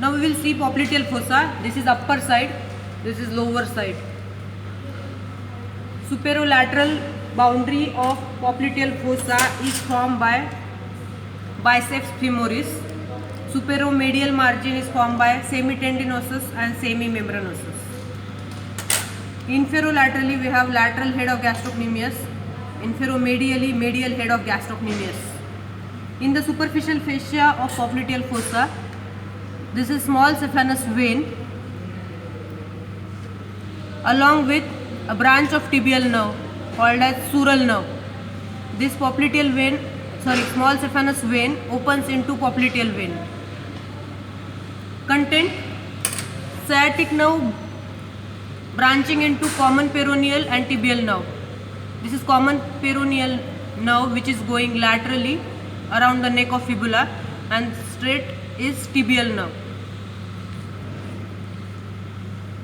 Now we will see popliteal fossa. This is upper side, this is lower side. Superolateral boundary of popliteal fossa is formed by biceps femoris. Superomedial margin is formed by semitendinosus and semimembranosus. Inferolaterally we have lateral head of gastrocnemius. Inferomedially medial head of gastrocnemius. In the superficial fascia of popliteal fossa, this is small saphenous vein along with a branch of tibial nerve called as sural nerve. This popliteal vein, small saphenous vein opens into popliteal vein. Content: sciatic nerve branching into common peroneal and tibial nerve. This is common peroneal nerve which is going laterally around the neck of fibula, and straight is tibial nerve.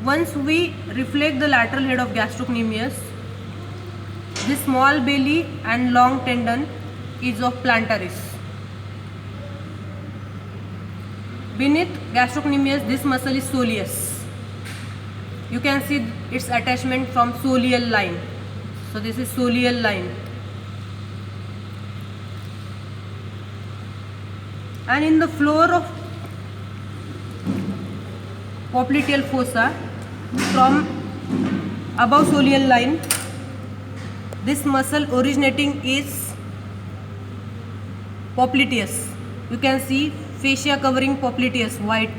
Once we reflect the lateral head of gastrocnemius, this small belly and long tendon is of plantaris. Beneath gastrocnemius, this muscle is soleus. You can see its attachment from soleal line. So this is soleal line. And in the floor of popliteal fossa, from above soleal line, this muscle originating is popliteus. You can see fascia covering popliteus, white.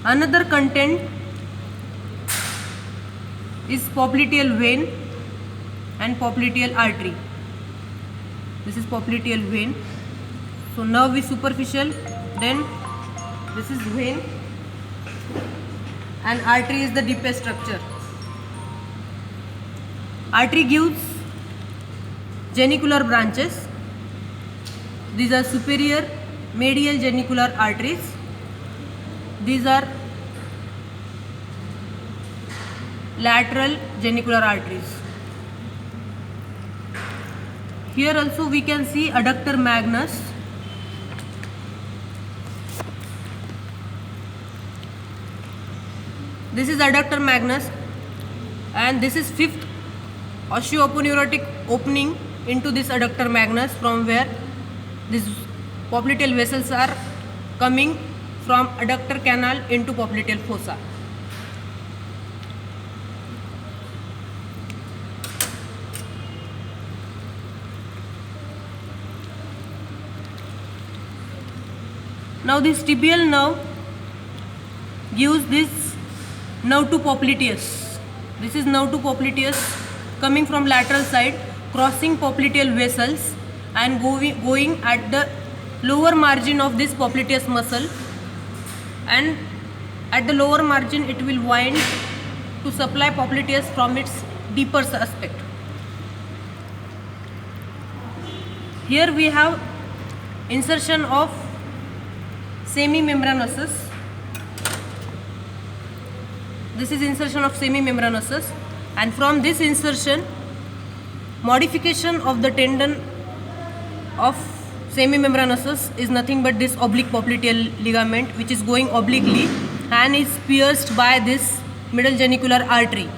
Another content is popliteal vein and popliteal artery. This is popliteal vein. So nerve is superficial, then this is vein, and artery is the deepest structure. Artery gives genicular branches. These are superior medial genicular arteries. These are lateral genicular arteries. Here also we can see adductor magnus. This is adductor magnus, and this is fifth osteoponeurotic opening into this adductor magnus, from where these popliteal vessels are coming from adductor canal into popliteal fossa. Now this tibial nerve gives this nerve to popliteus. This is nerve to popliteus coming from lateral side, crossing popliteal vessels and going at the lower margin of this popliteus muscle, and at the lower margin it will wind to supply popliteus from its deeper aspect. Here we have insertion of semimembranosus. This is insertion of semimembranosus, and from this insertion, modification of the tendon of semimembranosus is nothing but this oblique popliteal ligament, which is going obliquely and is pierced by this middle genicular artery.